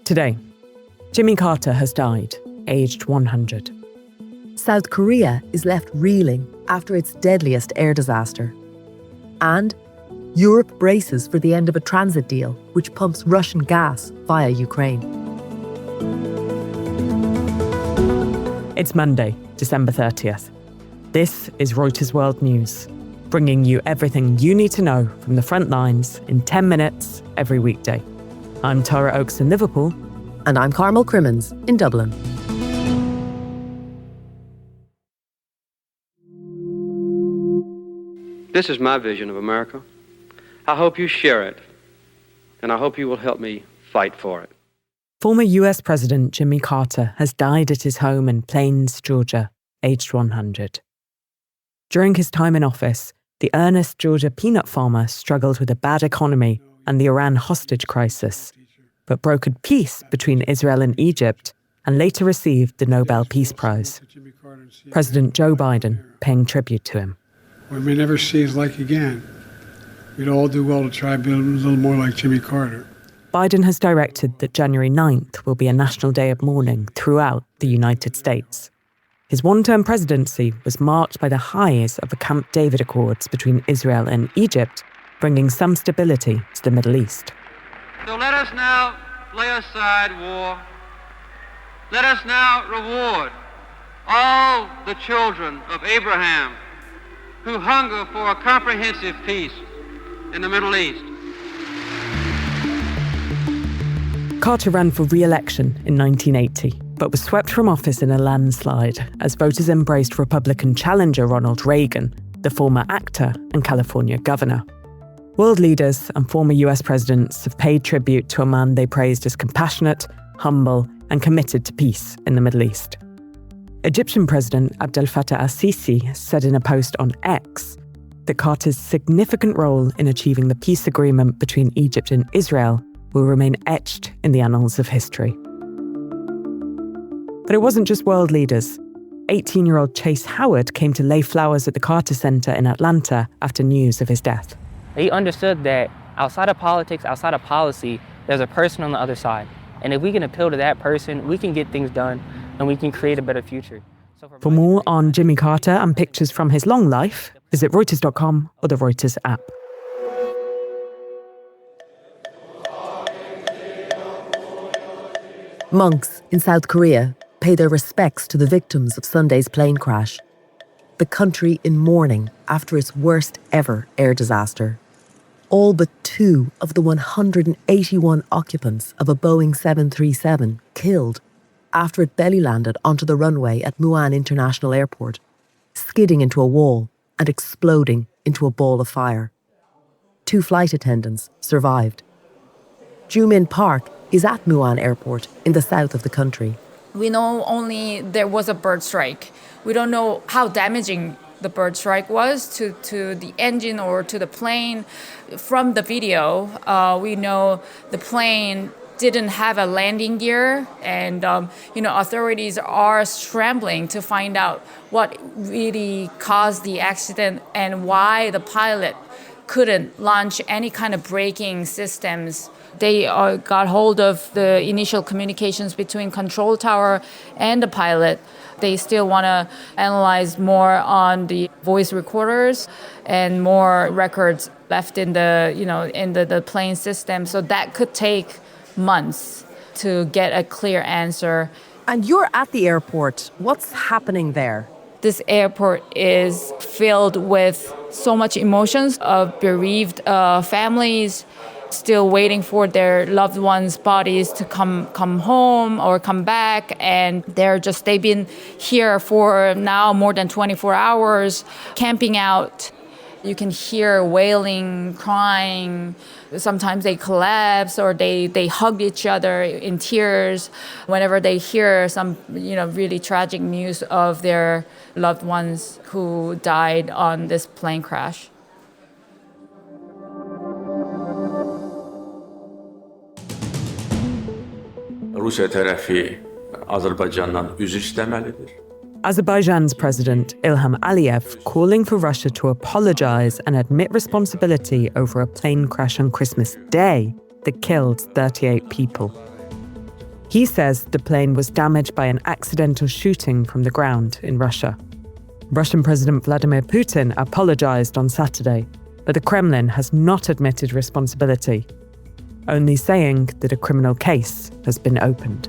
Today, Jimmy Carter has died, aged 100. South Korea is left reeling after its deadliest air disaster. And Europe braces for the end of a transit deal which pumps Russian gas via Ukraine. It's Monday, December 30th. This is Reuters World News, bringing you everything you need to know from the front lines in 10 minutes every weekday. I'm Tara Oakes in Liverpool. And I'm Carmel Crimmins in Dublin. This is my vision of America. I hope you share it, and I hope you will help me fight for it. Former US President Jimmy Carter has died at his home in Plains, Georgia, aged 100. During his time in office, the earnest Georgia peanut farmer struggled with a bad economy and the Iran hostage crisis, but brokered peace between Israel and Egypt and later received the Nobel Peace Prize. President Joe Biden paying tribute to him. We may never see his like again. We'd all do well to try to be a little more like Jimmy Carter. Biden has directed that January 9th will be a national day of mourning throughout the United States. His one-term presidency was marked by the highs of the Camp David Accords between Israel and Egypt, bringing some stability to the Middle East. So let us now lay aside war. Let us now reward all the children of Abraham who hunger for a comprehensive peace in the Middle East. Carter ran for re-election in 1980, but was swept from office in a landslide as voters embraced Republican challenger Ronald Reagan, the former actor and California governor. World leaders and former US presidents have paid tribute to a man they praised as compassionate, humble, and committed to peace in the Middle East. Egyptian President Abdel Fattah al-Sisi said in a post on X that Carter's significant role in achieving the peace agreement between Egypt and Israel will remain etched in the annals of history. But it wasn't just world leaders. 18-year-old Chase Howard came to lay flowers at the Carter Center in Atlanta after news of his death. He understood that outside of politics, outside of policy, there's a person on the other side. And if we can appeal to that person, we can get things done and we can create a better future. For more on Jimmy Carter and pictures from his long life, visit Reuters.com or the Reuters app. Monks in South Korea pay their respects to the victims of Sunday's plane crash. The country in mourning after its worst ever air disaster. All but 2 of the 181 occupants of a Boeing 737 killed after it belly landed onto the runway at Muan International Airport, skidding into a wall and exploding into a ball of fire. 2 flight attendants survived. Jumin Park is at Muan Airport in the south of the country. We know only there was a bird strike. We don't know how damaging the bird strike was to the engine or to the plane. From the video, we know the plane didn't have a landing gear, and authorities are scrambling to find out what really caused the accident and why the pilot couldn't launch any kind of braking systems. They got hold of the initial communications between control tower and the pilot. They still want to analyze more on the voice recorders and more records left in the plane system. So that could take months to get a clear answer. And you're at the airport. What's happening there? This airport is filled with so much emotions of bereaved families still waiting for their loved ones' bodies to come home or come back, and they've been here for now more than 24 hours, camping out. You can hear wailing, crying. Sometimes they collapse or they hug each other in tears whenever they hear some really tragic news of their loved ones who died on this plane crash. Rusiya tərəfi Azərbaycandan üzr istəməlidir. Azerbaijan's President Ilham Aliyev calling for Russia to apologize and admit responsibility over a plane crash on Christmas Day that killed 38 people. He says the plane was damaged by an accidental shooting from the ground in Russia. Russian President Vladimir Putin apologized on Saturday, but the Kremlin has not admitted responsibility, only saying that a criminal case has been opened.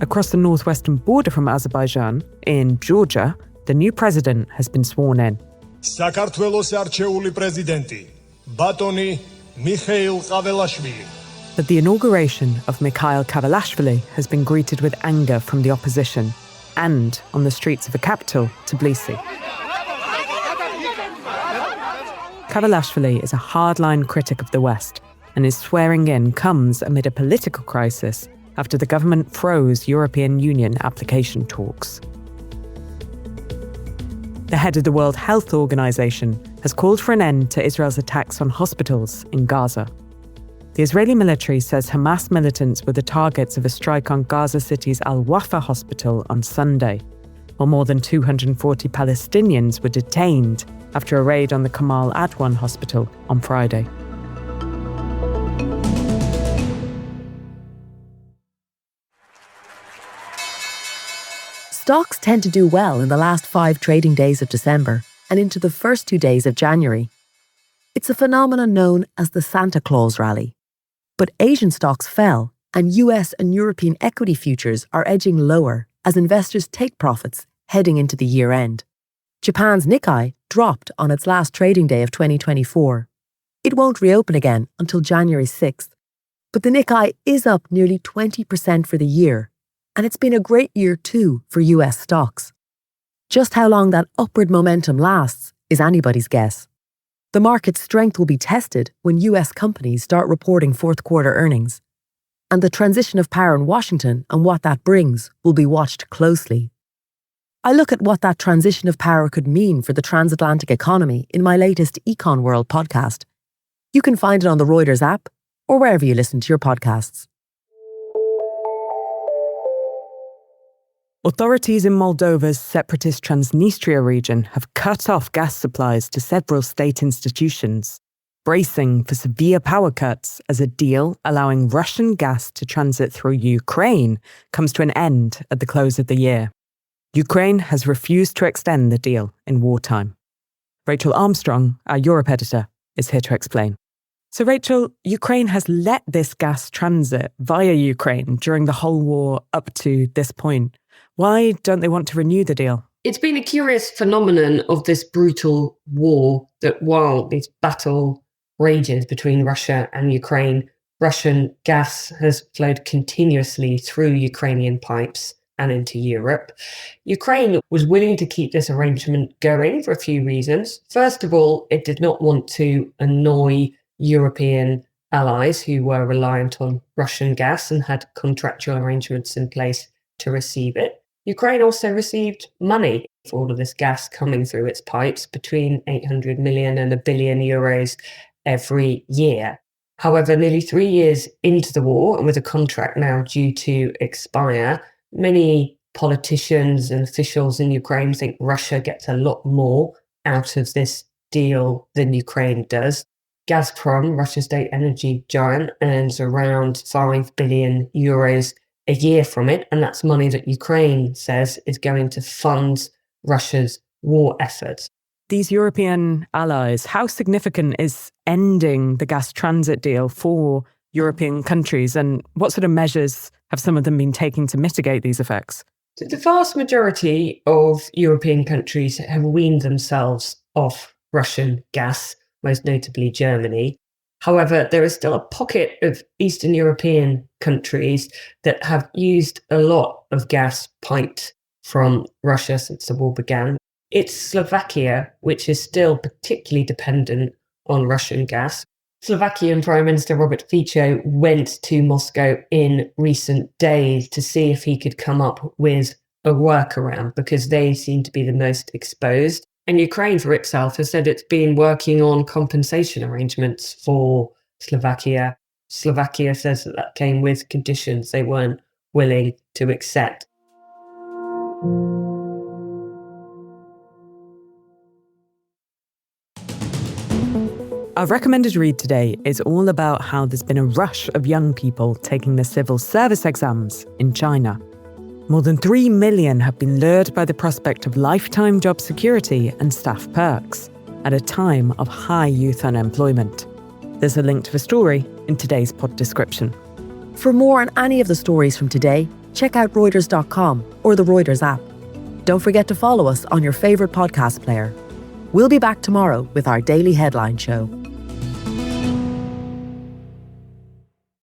Across the northwestern border from Azerbaijan, in Georgia, the new president has been sworn in. საქართველოს არჩეული პრეზიდენტი ბატონი მიხეილ ყაველაშვილი. But the inauguration of Mikhail Kavelashvili has been greeted with anger from the opposition and on the streets of the capital, Tbilisi. Kavelashvili is a hardline critic of the West, and his swearing in comes amid a political crisis after the government froze European Union application talks. The head of the World Health Organization has called for an end to Israel's attacks on hospitals in Gaza. The Israeli military says Hamas militants were the targets of a strike on Gaza City's Al-Wafa hospital on Sunday, while more than 240 Palestinians were detained after a raid on the Kamal Adwan hospital on Friday. Stocks tend to do well in the last 5 trading days of December and into the first 2 days of January. It's a phenomenon known as the Santa Claus rally. But Asian stocks fell, and US and European equity futures are edging lower as investors take profits heading into the year end. Japan's Nikkei dropped on its last trading day of 2024. It won't reopen again until January 6th, but the Nikkei is up nearly 20% for the year, and it's been a great year too for US stocks. Just how long that upward momentum lasts is anybody's guess. The market's strength will be tested when US companies start reporting fourth quarter earnings. And the transition of power in Washington and what that brings will be watched closely. I look at what that transition of power could mean for the transatlantic economy in my latest Econ World podcast. You can find it on the Reuters app or wherever you listen to your podcasts. Authorities in Moldova's separatist Transnistria region have cut off gas supplies to several state institutions, bracing for severe power cuts as a deal allowing Russian gas to transit through Ukraine comes to an end at the close of the year. Ukraine has refused to extend the deal in wartime. Rachel Armstrong, our Europe editor, is here to explain. So Rachel, Ukraine has let this gas transit via Ukraine during the whole war up to this point. Why don't they want to renew the deal? It's been a curious phenomenon of this brutal war that while this battle rages between Russia and Ukraine, Russian gas has flowed continuously through Ukrainian pipes and into Europe. Ukraine was willing to keep this arrangement going for a few reasons. First of all, it did not want to annoy European allies who were reliant on Russian gas and had contractual arrangements in place to receive it. Ukraine also received money for all of this gas coming through its pipes, between 800 million and €1 billion every year. However, nearly 3 years into the war, and with a contract now due to expire, many politicians and officials in Ukraine think Russia gets a lot more out of this deal than Ukraine does. Gazprom, Russia's state energy giant, earns around €5 billion a year from it, and that's money that Ukraine says is going to fund Russia's war efforts. These European allies, how significant is ending the gas transit deal for European countries, and what sort of measures have some of them been taking to mitigate these effects? The vast majority of European countries have weaned themselves off Russian gas, most notably Germany. However, there is still a pocket of Eastern European countries that have used a lot of gas piped from Russia since the war began. It's Slovakia, which is still particularly dependent on Russian gas. Slovakian Prime Minister Robert Fico went to Moscow in recent days to see if he could come up with a workaround because they seem to be the most exposed. And Ukraine, for itself, has said it's been working on compensation arrangements for Slovakia. Slovakia says that came with conditions they weren't willing to accept. Our recommended read today is all about how there's been a rush of young people taking the civil service exams in China. More than 3 million have been lured by the prospect of lifetime job security and staff perks at a time of high youth unemployment. There's a link to the story in today's pod description. For more on any of the stories from today, check out Reuters.com or the Reuters app. Don't forget to follow us on your favourite podcast player. We'll be back tomorrow with our daily headline show.